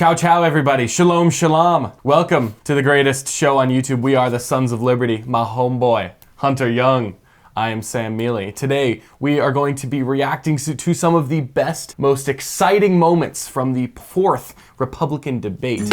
Ciao, ciao, everybody. Shalom, shalom. Welcome to the greatest show on YouTube. We are the Sons of Liberty. My homeboy, Hunter Young. I am Sam Mealy. Today, we are going to be reacting to some of the best, most exciting moments from the fourth Republican debate.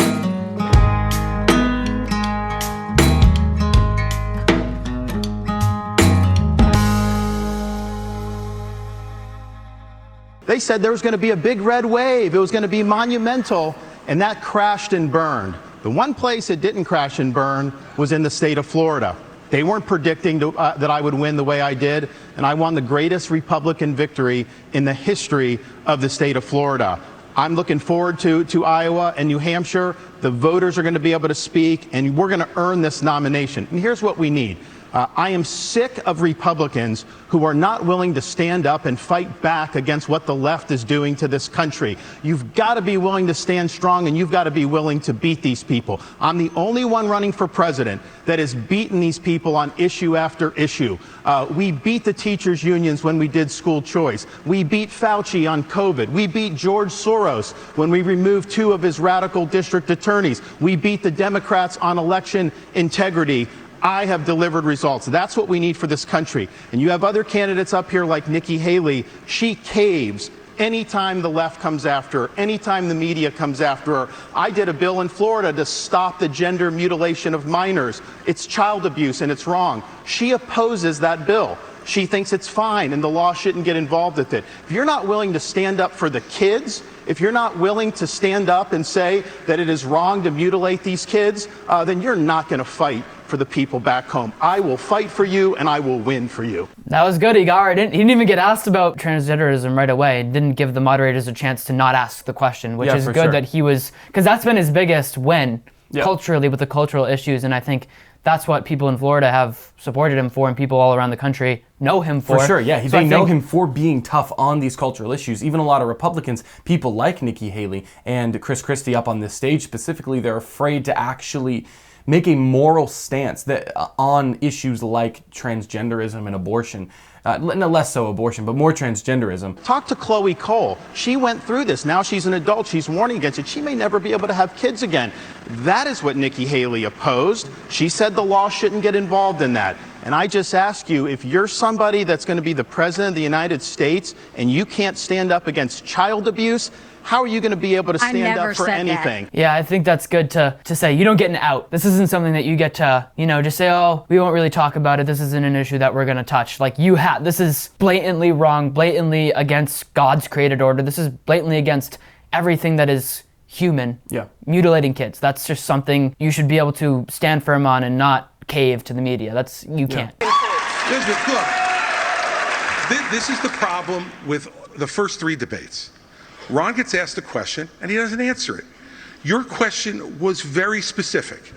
They said there was going to be a big red wave. It was going to be monumental, and that crashed and burned. The one place it didn't crash and burn was in the state of Florida. They weren't predicting that I would win the way I did, and I won the greatest Republican victory in the history of the state of Florida. I'm looking forward to Iowa and New Hampshire. The voters are going to be able to speak, and we're going to earn this nomination. And here's what we need. I am sick of Republicans who are not willing to stand up and fight back against what the left is doing to this country. You've got to be willing to stand strong, and you've got to be willing to beat these people. I'm the only one running for president that has beaten these people on issue after issue. We beat the teachers' unions when we did school choice. We beat Fauci on COVID. We beat George Soros when we removed 2 of his radical district attorneys. We beat the Democrats on election integrity. I have delivered results. That's what we need for this country. And you have other candidates up here like Nikki Haley. She caves anytime the left comes after her, anytime the media comes after her. I did a bill in Florida to stop the gender mutilation of minors. It's child abuse and it's wrong. She opposes that bill. She thinks it's fine and the law shouldn't get involved with it. If you're not willing to stand up for the kids, if you're not willing to stand up and say that it is wrong to mutilate these kids, then you're not going to fight for the people back home. I will fight for you and I will win for you. That was good, Igar. He didn't even get asked about transgenderism right away. He didn't give the moderators a chance to not ask the question, which is good sure. that he was, because that's been his biggest win culturally with the cultural issues. And I think that's what people in Florida have supported him for, and people all around the country know him for. For sure, yeah. They know him for being tough on these cultural issues. Even a lot of Republicans, people like Nikki Haley and Chris Christie up on this stage specifically, they're afraid to actually make a moral stance that on issues like transgenderism and abortion. No, less so abortion, but more transgenderism. Talk to Chloe Cole. She went through this. Now she's an adult. She's warning against it. She may never be able to have kids again. That is what Nikki Haley opposed. She said the law shouldn't get involved in that. And I just ask you, if you're somebody that's going to be the president of the United States and you can't stand up against child abuse, how are you going to be able to stand up for anything? That. Yeah, I think that's good to say. You don't get an out. This isn't something that you get to, just say, oh, we won't really talk about it. This isn't an issue that we're going to touch. Like, this is blatantly wrong, blatantly against God's created order. This is blatantly against everything that is human. Yeah. Mutilating kids. That's just something you should be able to stand firm on and not cave to the media. You can't. Elizabeth, look, this is the problem with the first 3 debates. Ron gets asked a question and he doesn't answer it. Your question was very specific.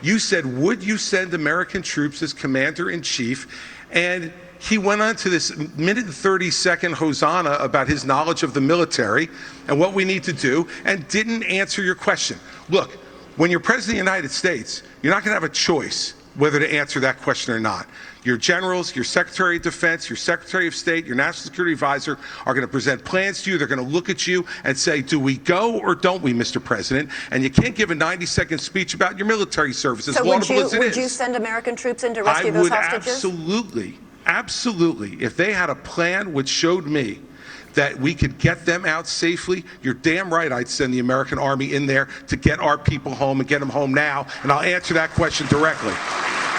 You said, would you send American troops as commander-in-chief? And he went on to this minute and 30-second hosanna about his knowledge of the military and what we need to do, and didn't answer your question. Look, when you're president of the United States, you're not going to have a choice whether to answer that question or not. Your generals, your Secretary of Defense, your Secretary of State, your National Security Advisor are going to present plans to you. They're going to look at you and say, do we go or don't we, Mr. President? And you can't give a 90-second speech about your military service, as laudable as it is. Would you send American troops in to rescue those hostages? Absolutely. If they had a plan which showed me that we could get them out safely, you're damn right I'd send the American Army in there to get our people home and get them home now. And I'll answer that question directly.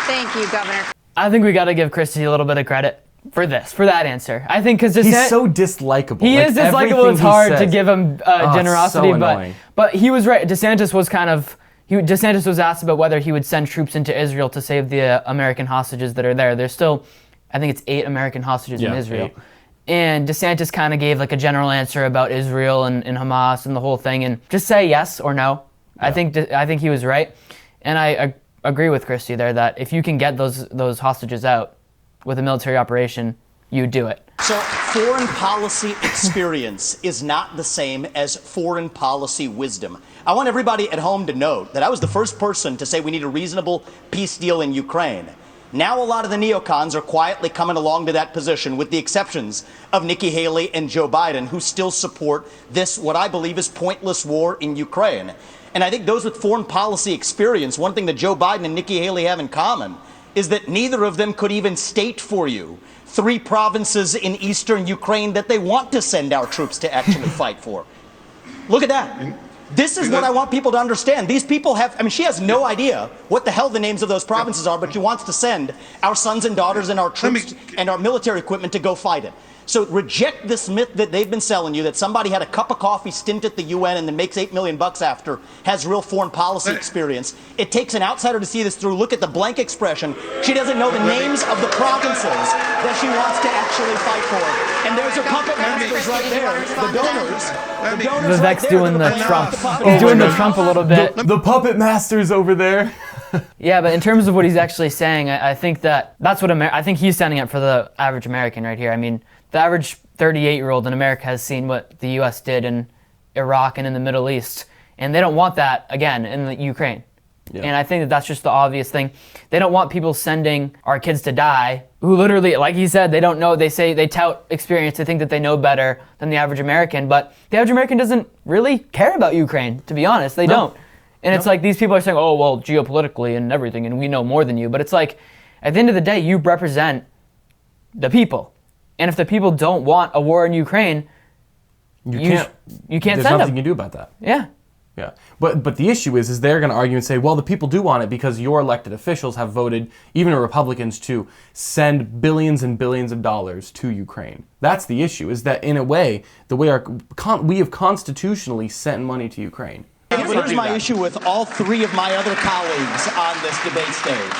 Thank you, Governor. I think we got to give Christie a little bit of credit for that answer. I think because he's so dislikable. He is dislikable. It's hard to give him generosity, so but he was right. DeSantis was asked about whether he would send troops into Israel to save the American hostages that are there. There's still, I think it's 8 American hostages in Israel. 8. And DeSantis kind of gave like a general answer about Israel and Hamas and the whole thing, and just say yes or no. Yeah. I think he was right, and I agree with Christie there that if you can get those hostages out with a military operation, you do it. So foreign policy experience is not the same as foreign policy wisdom. I want everybody at home to note that I was the first person to say we need a reasonable peace deal in Ukraine. Now a lot of the neocons are quietly coming along to that position, with the exceptions of Nikki Haley and Joe Biden, who still support this, what I believe is pointless war in Ukraine. And I think those with foreign policy experience, one thing that Joe Biden and Nikki Haley have in common is that neither of them could even state for you 3 provinces in eastern Ukraine that they want to send our troops to actually fight for. Look at that. This is what I want people to understand. These people have, I mean, she has no idea what the hell the names of those provinces are, but she wants to send our sons and daughters and our troops and our military equipment to go fight it. So reject this myth that they've been selling you, that somebody had a cup of coffee stint at the UN and then makes $8 million after, has real foreign policy experience. It takes an outsider to see this through. Look at the blank expression. She doesn't know the names of the provinces that she wants to actually fight for. And there's her puppet masters right there, the donors. Vivek's doing the Trump. He's doing the Trump a little bit. The puppet masters over there. Yeah, but in terms of what he's actually saying, I think that's what I think he's standing up for the average American right here. I mean, the average 38-year-old in America has seen what the U.S. did in Iraq and in the Middle East, and they don't want that again in the Ukraine. Yeah. And I think that's just the obvious thing. They don't want people sending our kids to die who literally, like he said, they don't know. They say they tout experience. They think that they know better than the average American, but the average American doesn't really care about Ukraine, to be honest. They don't. And it's like these people are saying, oh, well, geopolitically and everything, and we know more than you. But it's like, at the end of the day, you represent the people. And if the people don't want a war in Ukraine, you can't send them. There's nothing you can do about that. Yeah. Yeah. But the issue is they're going to argue and say, well, the people do want it because your elected officials have voted, even Republicans, to send billions and billions of dollars to Ukraine. That's the issue, is that in a way, we have constitutionally sent money to Ukraine. Here's my issue with all 3 of my other colleagues on this debate stage.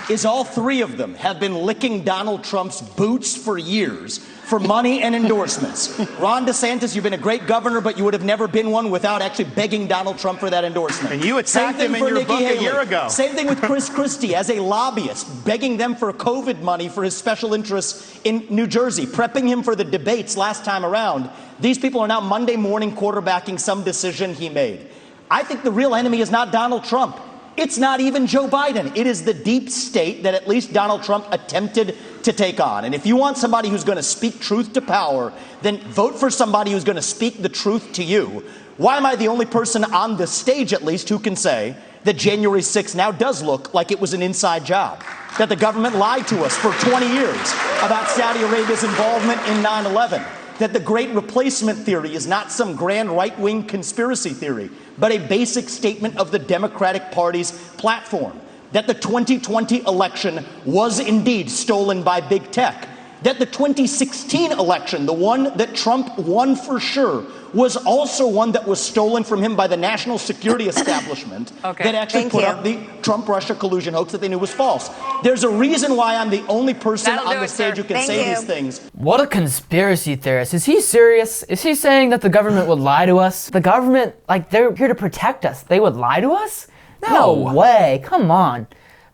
Is all 3 of them have been licking Donald Trump's boots for years for money and endorsements. Ron DeSantis, you've been a great governor, but you would have never been one without actually begging Donald Trump for that endorsement. And you attacked him in your book a year ago. Same thing with Chris Christie as a lobbyist, begging them for COVID money for his special interests in New Jersey, prepping him for the debates last time around. These people are now Monday morning quarterbacking some decision he made. I think the real enemy is not Donald Trump. It's not even Joe Biden. It is the deep state that at least Donald Trump attempted to take on. And if you want somebody who's going to speak truth to power, then vote for somebody who's going to speak the truth to you. Why am I the only person on this stage, at least, who can say that January 6th now does look like it was an inside job? That the government lied to us for 20 years about Saudi Arabia's involvement in 9/11? That the Great Replacement theory is not some grand right-wing conspiracy theory, but a basic statement of the Democratic Party's platform. That the 2020 election was indeed stolen by big tech. That the 2016 election, the one that Trump won for sure, was also one that was stolen from him by the national security establishment that actually put up the Trump-Russia collusion hoax that they knew was false. There's a reason why I'm the only person on the stage who can say these things. What a conspiracy theorist. Is he serious? Is he saying that the government would lie to us? The government, like, they're here to protect us. They would lie to us? No way. Come on.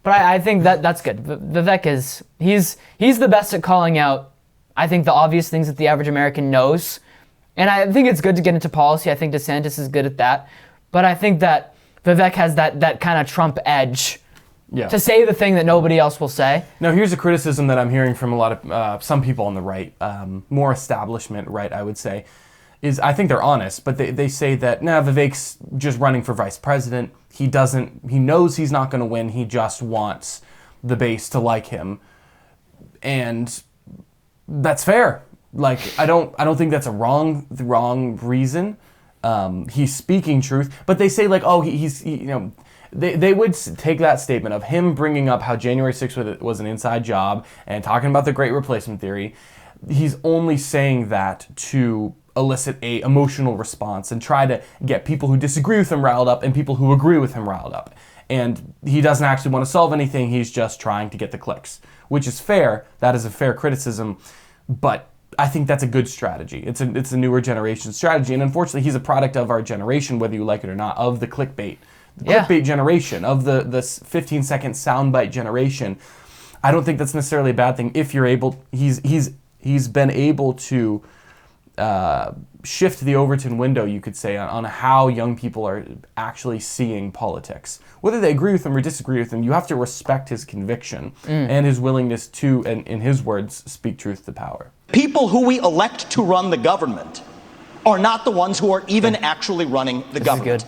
But I think that's good. Vivek he's the best at calling out, I think, the obvious things that the average American knows. And I think it's good to get into policy. I think DeSantis is good at that. But I think that Vivek has that kind of Trump edge to say the thing that nobody else will say. Now, here's a criticism that I'm hearing from a lot of some people on the right, more establishment right, I would say, is I think they're honest, but they say that, Vivek's just running for vice president. He knows he's not going to win. He just wants the base to like him. And that's fair. Like, I don't think that's a wrong reason. He's speaking truth, but they say, like, oh, they would take that statement of him bringing up how January 6th was an inside job and talking about the Great Replacement theory. He's only saying that to elicit a emotional response and try to get people who disagree with him riled up and people who agree with him riled up. And he doesn't actually want to solve anything. He's just trying to get the clicks, which is fair. That is a fair criticism, but I think that's a good strategy. It's a newer generation strategy, and unfortunately, he's a product of our generation, whether you like it or not, of the clickbait. Clickbait generation, of the 15-second soundbite generation. I don't think that's necessarily a bad thing if you're able. He's been able to shift the Overton window, you could say, on how young people are actually seeing politics. Whether they agree with him or disagree with him, you have to respect his conviction and his willingness to, and in his words, speak truth to power. People who we elect to run the government are not the ones who are even actually running the government.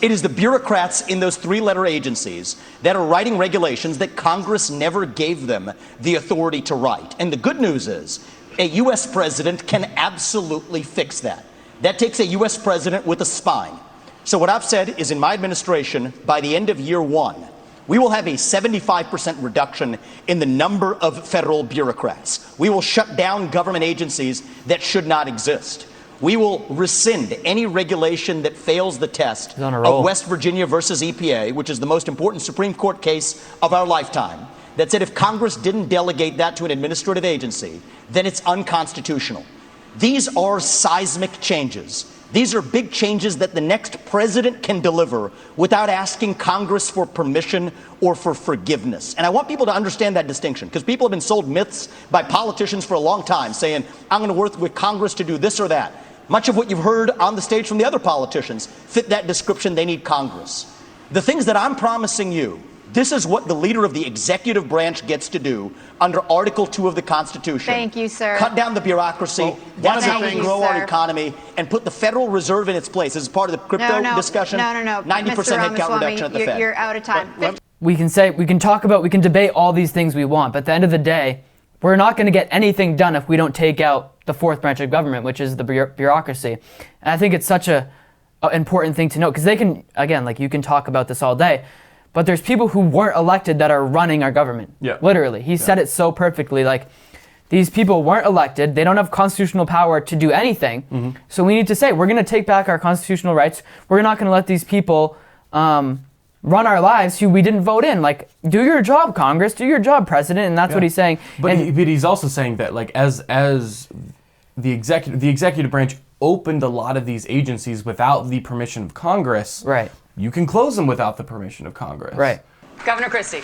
It is the bureaucrats in those three-letter agencies that are writing regulations that Congress never gave them the authority to write. And the good news is, a U.S. president can absolutely fix that. That takes a U.S. president with a spine. So what I've said is, in my administration, by the end of year one, we will have a 75% reduction in the number of federal bureaucrats. We will shut down government agencies that should not exist. We will rescind any regulation that fails the test of West Virginia versus EPA, which is the most important Supreme Court case of our lifetime, that said if Congress didn't delegate that to an administrative agency, then it's unconstitutional. These are seismic changes. These are big changes that the next president can deliver without asking Congress for permission or for forgiveness. And I want people to understand that distinction, because people have been sold myths by politicians for a long time saying, I'm going to work with Congress to do this or that. Much of what you've heard on the stage from the other politicians fit that description. They need Congress. The things that I'm promising you, this is what the leader of the executive branch gets to do under Article 2 of the Constitution. Thank you, sir. Cut down the bureaucracy. Well, that's how we grow our economy and put the Federal Reserve in its place. This is part of the crypto discussion. No. 90% Mr. headcount reduction at the Fed. You're out of time. We can debate all these things we want, but at the end of the day, we're not going to get anything done if we don't take out the fourth branch of government, which is the bureaucracy. And I think it's such a important thing to note, because they can, again, like, you can talk about this all day, but there's people who weren't elected that are running our government. Yeah. Literally. He said it so perfectly. Like, these people weren't elected. They don't have constitutional power to do anything. So we need to say, we're going to take back our constitutional rights. We're not going to let these people run our lives who we didn't vote in. Like, do your job, Congress. Do your job, President. And that's what he's saying. But he's also saying that, like, as the executive branch opened a lot of these agencies without the permission of Congress, right, you can close them without the permission of Congress. Right. Governor Christie.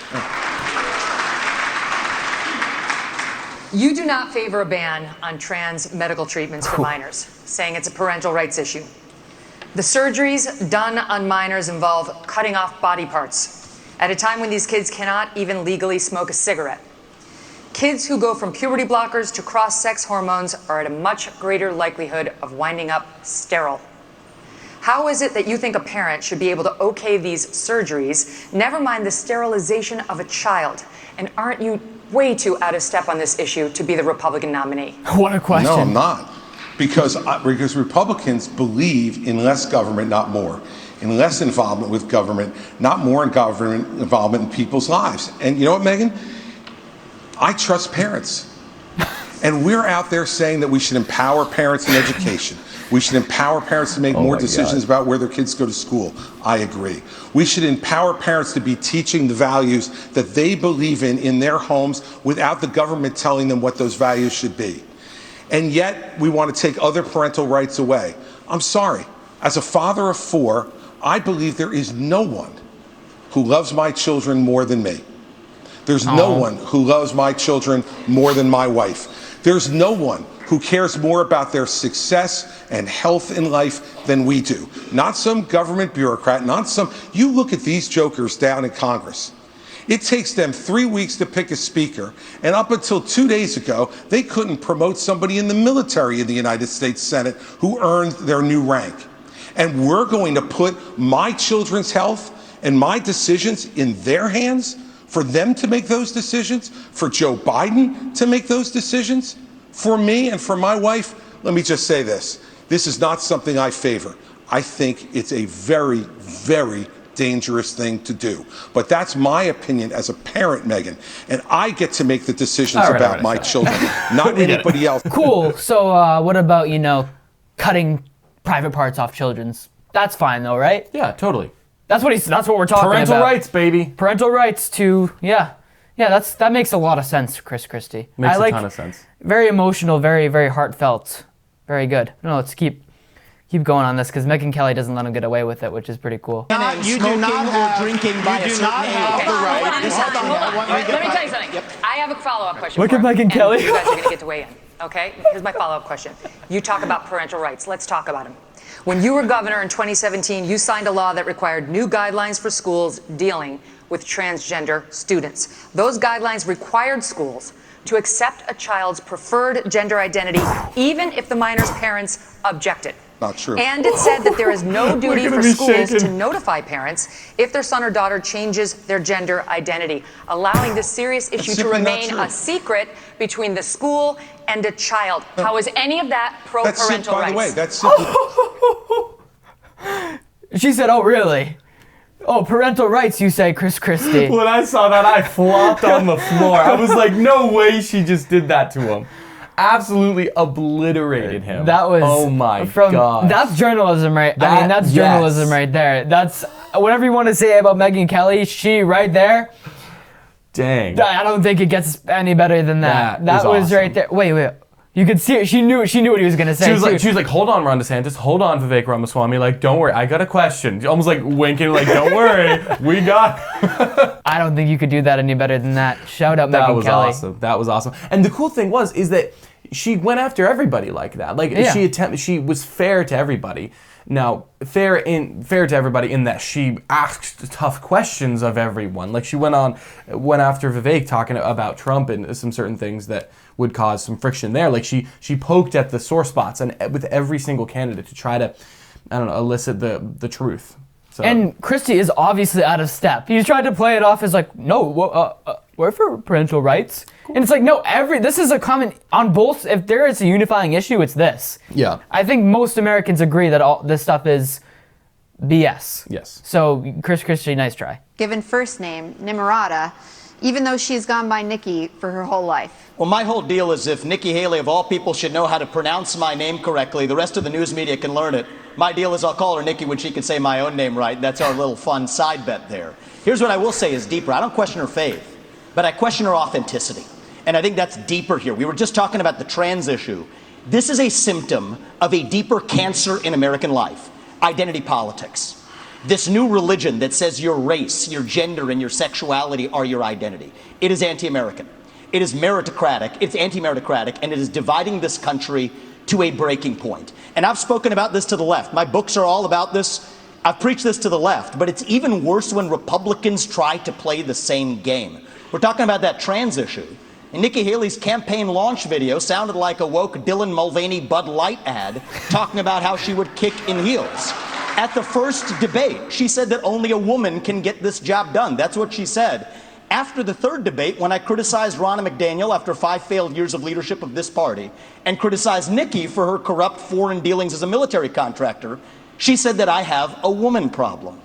You do not favor a ban on trans medical treatments for minors, saying it's a parental rights issue. The surgeries done on minors involve cutting off body parts at a time when these kids cannot even legally smoke a cigarette. Kids who go from puberty blockers to cross-sex hormones are at a much greater likelihood of winding up sterile. How is it that you think a parent should be able to okay these surgeries, never mind the sterilization of a child? And aren't you way too out of step on this issue to be the Republican nominee? What a question. No, I'm not. Because Republicans believe in less government, not more. In less involvement with government, not more in government involvement in people's lives. And you know what, Megan? I trust parents. And we're out there saying that we should empower parents in education. We should empower parents to make more decisions about where their kids go to school. I agree. We should empower parents to be teaching the values that they believe in their homes without the government telling them what those values should be. And yet we want to take other parental rights away. I'm sorry. As a father of 4, I believe there is no one who loves my children more than me. There's no one who loves my children more than my wife. There's no one who cares more about their success and health in life than we do. Not some government bureaucrat, you look at these jokers down in Congress. It takes them 3 weeks to pick a speaker, and up until 2 days ago, they couldn't promote somebody in the military in the United States Senate who earned their new rank. And we're going to put my children's health and my decisions in their hands for them to make those decisions, for Joe Biden to make those decisions, for me and for my wife. Let me just say this. This is not something I favor. I think it's a very, very dangerous thing to do. But that's my opinion as a parent, Megan. And I get to make the decisions about my children, not anybody else. Cool. So what about, cutting private parts off children's? That's fine though, right? Yeah, totally. That's what we're talking about. Parental rights, baby. Parental rights to, yeah, that makes a lot of sense, Chris Christie. Makes a ton of sense. Very emotional, very, very heartfelt. Very good. No, let's keep going on this, because Megyn Kelly doesn't let him get away with it, which is pretty cool. You do not have drinking by a certain age. Let me tell you something. I have a follow-up question. Look at Megyn Kelly. You guys are going to get to weigh in. Okay? Here's my follow-up question. You talk about parental rights. Let's talk about them. When you were governor in 2017, you signed a law that required new guidelines for schools dealing with transgender students. Those guidelines required schools to accept a child's preferred gender identity, even if the minor's parents objected. Not true. And it said that there is no duty for schools to notify parents if their son or daughter changes their gender identity, allowing this serious issue to remain a secret between the school and a child. How is any of that pro-parental rights? By the way, that's simply... She said, oh, really? Oh, parental rights, you say, Chris Christie. When I saw that, I flopped on the floor. I was like, no way she just did that to him. Absolutely obliterated him. That was... Oh my God. That's journalism, right? I mean, that's journalism right there. That's... Whatever you want to say about Megyn Kelly, she right there... Dang. I don't think it gets any better than that. That was awesome. right there. Wait. You could see it. She knew what he was gonna say. She was like, hold on, Ron DeSantis. Hold on, Vivek Ramaswamy. Like, don't worry. I got a question. Almost like winking, like, don't worry. We got... I don't think you could do that any better than that. Shout out Megyn Kelly. That was awesome. That was awesome. And the cool thing is that she went after everybody like that. Like, she was fair to everybody. Now, fair to everybody in that she asked tough questions of everyone. Like, she went after Vivek talking about Trump and some certain things that would cause some friction there. Like, she poked at the sore spots and with every single candidate to try to, I don't know, elicit the truth. So. And Christie is obviously out of step. He's tried to play it off as like, no, we're for parental rights. Cool. And it's like, no, this is a common, on both, if there is a unifying issue, it's this. Yeah. I think most Americans agree that all this stuff is BS. Yes. So, Chris Christie, nice try. Given first name, Nimarata, even though she's gone by Nikki for her whole life. Well, my whole deal is if Nikki Haley, of all people, should know how to pronounce my name correctly, the rest of the news media can learn it. My deal is I'll call her Nikki when she can say my own name right. That's our little fun side bet there. Here's what I will say is deeper. I don't question her faith, but I question her authenticity. And I think that's deeper here. We were just talking about the trans issue. This is a symptom of a deeper cancer in American life, identity politics. This new religion that says your race, your gender, and your sexuality are your identity. It is anti-American. It is meritocratic. It's anti-meritocratic, and it is dividing this country to a breaking point. And I've spoken about this to the left. My books are all about this. I've preached this to the left, but it's even worse when Republicans try to play the same game. We're talking about that trans issue. And Nikki Haley's campaign launch video sounded like a woke Dylan Mulvaney Bud Light ad talking about how she would kick in heels. At the first debate, she said that only a woman can get this job done. That's what she said. After the third debate, when I criticized Ronna McDaniel after 5 failed years of leadership of this party and criticized Nikki for her corrupt foreign dealings as a military contractor, she said that I have a woman problem.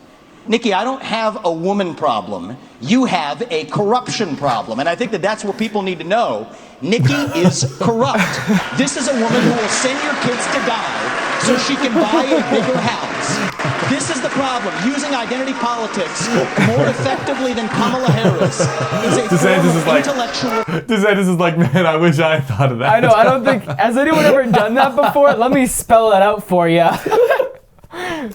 Nikki, I don't have a woman problem. You have a corruption problem. And I think that that's what people need to know. Nikki is corrupt. This is a woman who will send your kids to die so she can buy a bigger house. This is the problem. Using identity politics more effectively than Kamala Harris is a form of intellectual... DeSantis is like, man, I wish I had thought of that. I know, I don't think... Has anyone ever done that before? Let me spell that out for you.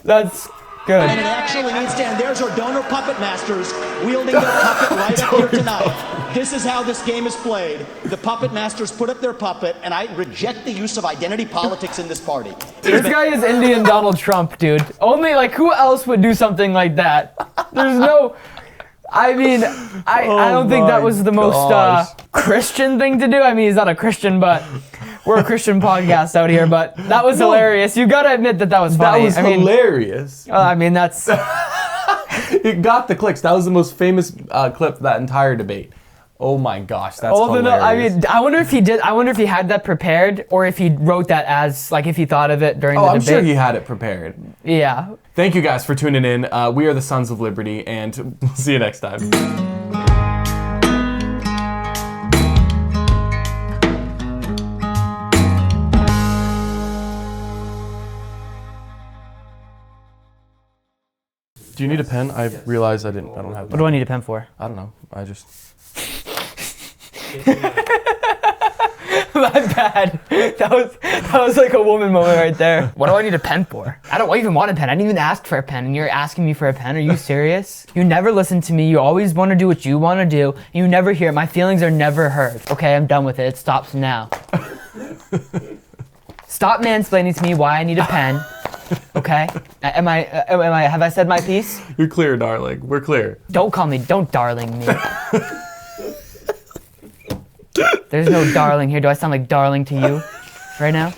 That's... good. And it actually needs to end. There's our donor puppet masters wielding their puppet right up here tonight. This is how this game is played. The puppet masters put up their puppet, and I reject the use of identity politics in this party. This guy is Indian Donald Trump, dude. Only, like, who else would do something like that? There's no... I mean, I don't think that was the most Christian thing to do. I mean, he's not a Christian, but... We're a Christian podcast out here, but that was hilarious. You gotta admit that was funny. That was hilarious. I mean, that's... It got the clicks. That was the most famous clip of that entire debate. Oh my gosh, that's hilarious. I mean, I wonder if he did. I wonder if he had that prepared, or if he wrote that as, like, if he thought of it during the debate. I'm sure he had it prepared. Yeah. Thank you guys for tuning in. We are the Sons of Liberty, and we'll see you next time. Do you need a pen? I realized I don't have one. What do I need a pen for? I don't know. I just... My bad. That was like a woman moment right there. What do I need a pen for? I don't even want a pen. I didn't even ask for a pen, and you're asking me for a pen? Are you serious? You never listen to me. You always want to do what you want to do. You never hear it. My feelings are never heard. Okay, I'm done with it. It stops now. Stop. stop mansplaining to me why I need a pen. Okay? Have I said my piece? You're clear, darling. We're clear. Don't darling me. There's no darling here. Do I sound like darling to you right now?